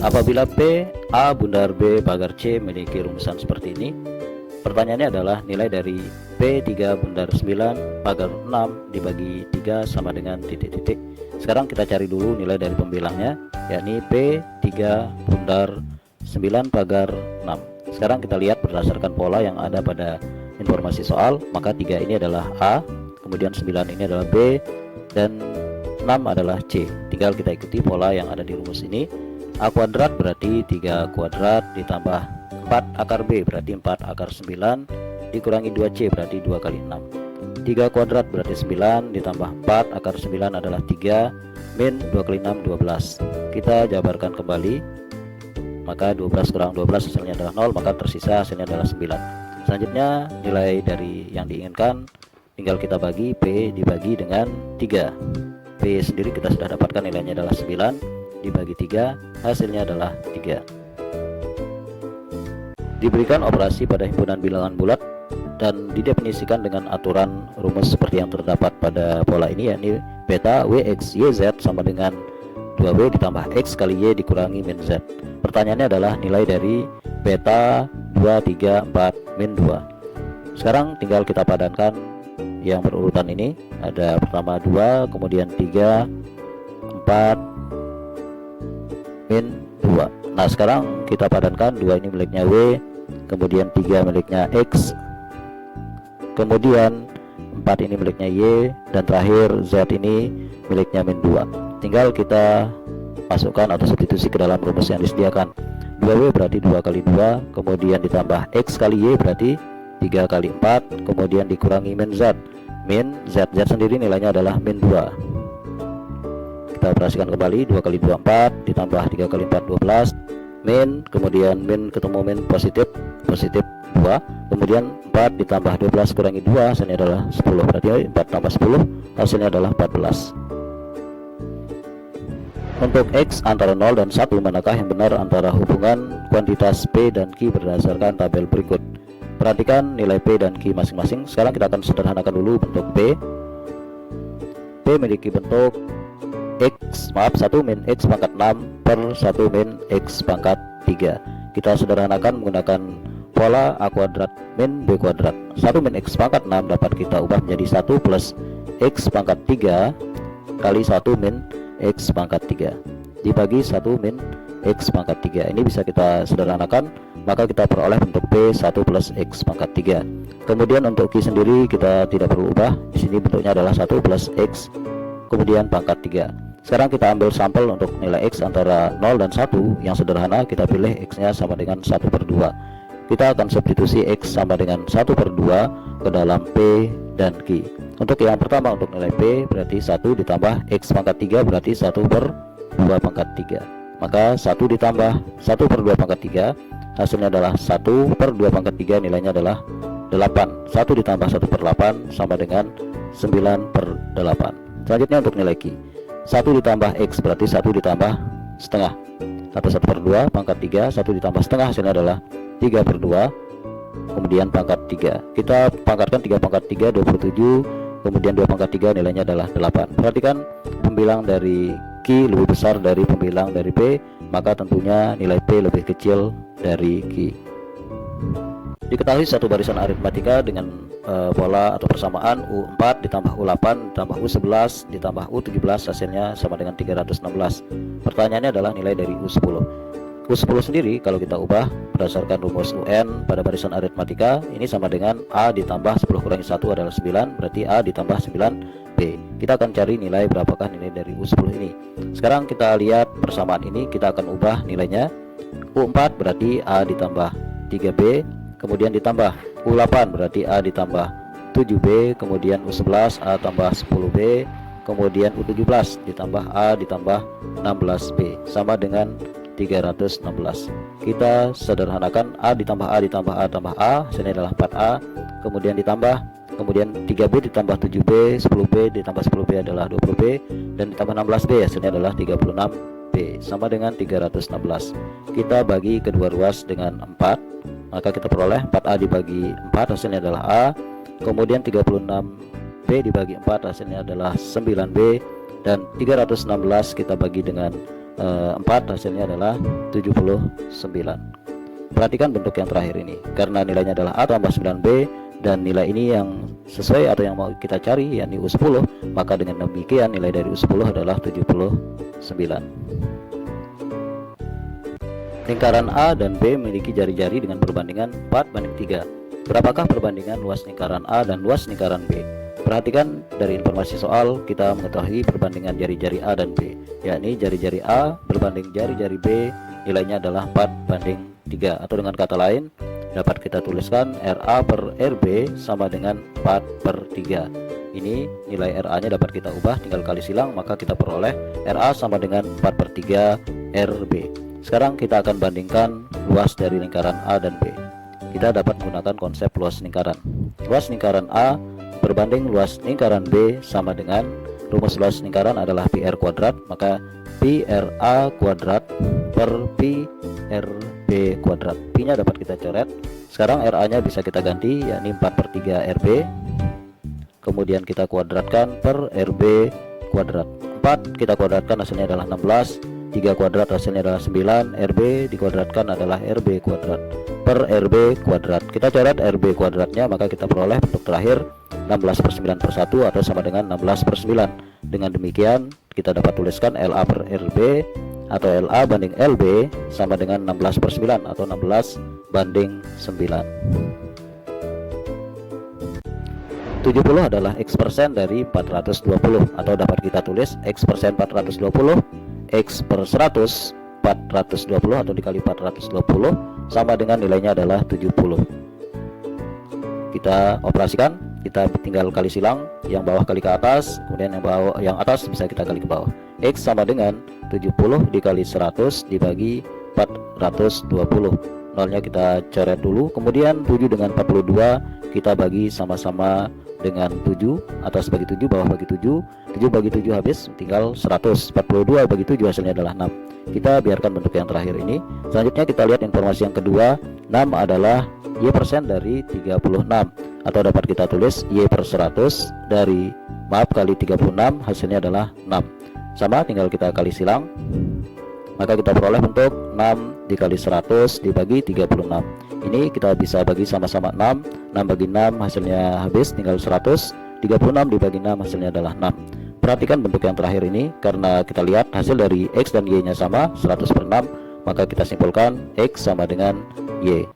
Apabila P, A bundar B pagar C memiliki rumusan seperti ini, pertanyaannya adalah nilai dari P3 bundar 9 pagar 6 dibagi 3 sama dengan titik-titik. Sekarang kita cari dulu nilai dari pembilangnya, yakni P3 bundar 9 pagar 6. Sekarang kita lihat berdasarkan pola yang ada pada informasi soal, maka 3 ini adalah A, kemudian 9 ini adalah B, dan 6 adalah C. Tinggal kita ikuti pola yang ada di rumus ini. A kuadrat berarti 3 kuadrat ditambah 4 akar B berarti 4 akar 9 dikurangi 2C berarti 2 kali 6. 3 kuadrat berarti 9 ditambah 4 akar 9 adalah 3 min 2 kali 6 12. Kita jabarkan kembali, maka 12 kurang 12 hasilnya adalah 0, maka tersisa hasilnya adalah 9. Selanjutnya nilai dari yang diinginkan tinggal kita bagi, P dibagi dengan 3. P sendiri kita sudah dapatkan nilainya adalah 9 dibagi 3, hasilnya adalah 3. Diberikan operasi pada himpunan bilangan bulat dan didefinisikan dengan aturan rumus seperti yang terdapat pada pola ini, yakni beta W X Y Z sama dengan 2W ditambah X kali Y dikurangi min Z. Pertanyaannya adalah nilai dari beta 2, 3, 4, min 2. Sekarang tinggal kita padankan yang berurutan ini. Ada pertama 2, kemudian 3, 4, min 2. Nah sekarang kita padankan, 2 ini miliknya W, kemudian 3 miliknya X, kemudian 4 ini miliknya Y, dan terakhir Z ini miliknya min 2. Tinggal kita masukkan atau substitusi ke dalam rumus yang disediakan. 2W berarti 2 kali 2, kemudian ditambah X kali Y berarti 3 kali 4, kemudian dikurangi min Z. Min Z sendiri nilainya adalah min 2. Kita operasikan kembali, 2 kali 2 4 ditambah 3 kali 4 12 min, kemudian min ketemu min positif 2, kemudian 4 ditambah 12 kurangi 2 hasilnya adalah 10, berarti 4 tambah 10 hasilnya adalah 14. Untuk X antara 0 dan 1, manakah yang benar antara hubungan kuantitas P dan Q berdasarkan tabel berikut? Perhatikan nilai P dan Q masing-masing. Sekarang kita akan sederhanakan dulu bentuk P. P memiliki bentuk 1 min X pangkat 6 per 1 min X pangkat 3. Kita sederhanakan menggunakan pola A kuadrat min B kuadrat. 1 min X pangkat 6 dapat kita ubah menjadi 1 plus X pangkat 3 kali 1 min X pangkat 3 dibagi 1 min X pangkat 3. Ini bisa kita sederhanakan, maka kita peroleh bentuk P 1 plus X pangkat 3. Kemudian untuk Q sendiri kita tidak perlu ubah. Di sini bentuknya adalah 1 plus X kemudian pangkat 3. Sekarang kita ambil sampel untuk nilai X antara 0 dan 1. Yang sederhana kita pilih X nya sama dengan 1 per 2. Kita akan substitusi X sama dengan 1 per 2 ke dalam P dan Q. Untuk yang pertama, untuk nilai P berarti 1 ditambah X pangkat 3 berarti 1 per 2 pangkat 3. Maka 1 ditambah 1 per 2 pangkat 3 hasilnya adalah 1 per 2 pangkat 3, nilainya adalah 8. 1 ditambah 1 per 8 sama dengan 9 per 8. Selanjutnya untuk nilai Q, 1 ditambah X berarti 1 ditambah setengah, atau 1 per 2 pangkat 3, 1 ditambah setengah hasilnya adalah 3 per 2, kemudian pangkat 3. Kita pangkatkan 3 pangkat 3 27, kemudian 2 pangkat 3 nilainya adalah 8. Perhatikan pembilang dari Q lebih besar dari pembilang dari P, maka tentunya nilai P lebih kecil dari Q. Diketahui satu barisan aritmatika dengan pola atau persamaan U4 ditambah U8 ditambah U11 ditambah U17 hasilnya sama dengan 316. Pertanyaannya adalah nilai dari U10. U10 sendiri kalau kita ubah berdasarkan rumus UN pada barisan aritmatika, ini sama dengan A ditambah 10 kurangi 1 adalah 9, berarti A ditambah 9B. Kita akan cari nilai berapakah nilai dari U10 ini. Sekarang kita lihat persamaan ini, kita akan ubah nilainya. U4 berarti A ditambah 3B, kemudian ditambah U8 berarti A ditambah 7B, kemudian U11 A tambah 10B, kemudian U17 ditambah A ditambah 16B sama dengan 316. Kita sederhanakan, A ditambah A ditambah A tambah A hasilnya adalah 4A, kemudian ditambah, kemudian 3B ditambah 7B, 10B ditambah 10B adalah 20B, dan ditambah 16B hasilnya adalah 36B sama dengan 316. Kita bagi kedua ruas dengan 4, maka kita peroleh 4A dibagi 4 hasilnya adalah A, kemudian 36B dibagi 4 hasilnya adalah 9B, dan 316 kita bagi dengan 4 hasilnya adalah 79. Perhatikan bentuk yang terakhir ini, karena nilainya adalah A tambah 9B dan nilai ini yang sesuai atau yang mau kita cari yakni U10, maka dengan demikian nilai dari U10 adalah 79. Lingkaran A dan B memiliki jari-jari dengan perbandingan 4:3. Berapakah perbandingan luas lingkaran A dan luas lingkaran B? Perhatikan dari informasi soal, kita mengetahui perbandingan jari-jari A dan B, yakni jari-jari A berbanding jari-jari B nilainya adalah 4:3, atau dengan kata lain dapat kita tuliskan RA per RB sama dengan 4/3. Ini nilai RA nya dapat kita ubah, tinggal kali silang, maka kita peroleh RA sama dengan 4/3 RB. Sekarang kita akan bandingkan luas dari lingkaran A dan B. Kita dapat menggunakan konsep luas lingkaran. Luas lingkaran A berbanding luas lingkaran B sama dengan, rumus luas lingkaran adalah pi r kuadrat, maka pi RA kuadrat per pi RB kuadrat. Pi nya dapat kita coret. Sekarang RA nya bisa kita ganti, yakni 4/3 RB, kemudian kita kuadratkan per RB kuadrat. 4 kita kuadratkan hasilnya adalah 16, 3 kuadrat hasilnya adalah 9, RB dikuadratkan adalah RB kuadrat per RB kuadrat. Kita coret RB kuadratnya, maka kita peroleh bentuk terakhir 16/9/1 atau sama dengan 16/9. Dengan demikian kita dapat tuliskan LA per RB atau LA banding LB sama dengan 16/9 atau 16/9. 70 adalah X% dari 420, atau dapat kita tulis X% 420 X per 100 420 atau dikali 420 sama dengan nilainya adalah 70. Kita operasikan, kita tinggal kali silang, yang bawah kali ke atas, kemudian yang atas bisa kita kali ke bawah. X sama dengan 70 dikali 100 dibagi 420. Nolnya kita coret dulu, kemudian 7 dengan 42 kita bagi sama-sama dengan 7, atas bagi 7, bawah bagi 7, 7 bagi 7 habis, tinggal 100, 42 bagi 7 hasilnya adalah 6. Kita biarkan bentuk yang terakhir ini. Selanjutnya kita lihat informasi yang kedua, 6 adalah Y% dari 36, atau dapat kita tulis Y per 100 dari, kali 36 hasilnya adalah 6. Sama, tinggal kita kali silang, maka kita peroleh bentuk 6 dikali 100 dibagi 36. Ini kita bisa bagi sama-sama 6, 6 bagi 6 hasilnya habis, tinggal 100, 36 dibagi 6 hasilnya adalah 6. Perhatikan bentuk yang terakhir ini, karena kita lihat hasil dari X dan Y nya sama 100/6, maka kita simpulkan X sama dengan Y.